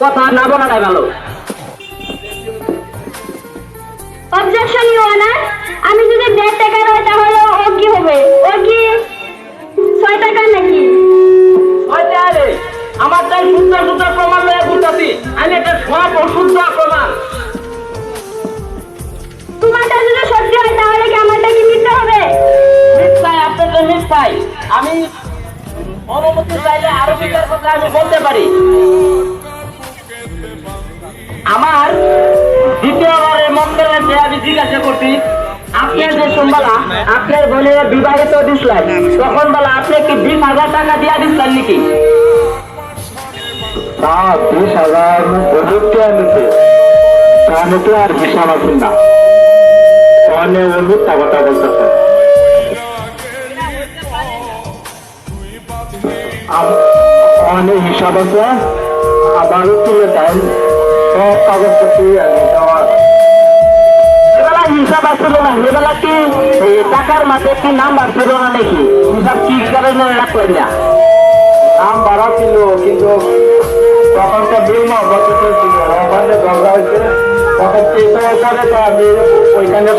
কথা না বলাটাই ভালো। অবজেকশন ইউ অনার, আমি যদি 1.5 টাকার হয় তাহলে ও কি হবে? ও কি 6 টাকার নাকি? আরে আমার তাই শুদ্ধ শুদ্ধ প্রমাণ লয়ে বুঝাছি, আমি এটা সব অশুদ্ধ প্রমাণ। তোমারটা যদি সত্যি হয় তাহলে কি আমারটা কি মিথ্যা হবে? মিথ্যাই, আপনাদের মিথ্যাই। আমি অনুমতি চাইলে আরো বিচার কথা আমি বলতে পারি। আমার দ্বিতীয়বারের মক্কেলের আমি জিজ্ঞাসা করছি, আপনার যে সোমবেলা আপনার বোনের বিবাহিত দিছিলেন, তখন বেলা আপনি কি 20,000 টাকা দিয়া দিচ্ছেন নাকি? 20,000 প্রযুক্তি আনিতে তাহলে তো আর হিসাব আছে না, তাহলে ও মিথ্যা কথা বলতেছে। অনেক হিসাব আছে, আবারও তুলে দেন সব কাগজপত্র আমি দেওয়ার। এবেলা হিসাব আসছিল না, এবেলা কি এই টাকার মাঝে কি নাম্বার ছিল না নাকি? হিসাব কি কারণে রাখলেন না? দাম বাড়া ছিল, কিন্তু তখন তো বিল মহব্বত ছিল, ওখানে ঝগড়া হয়েছে, তখন চেষ্টা করে তো আমি ওইখানে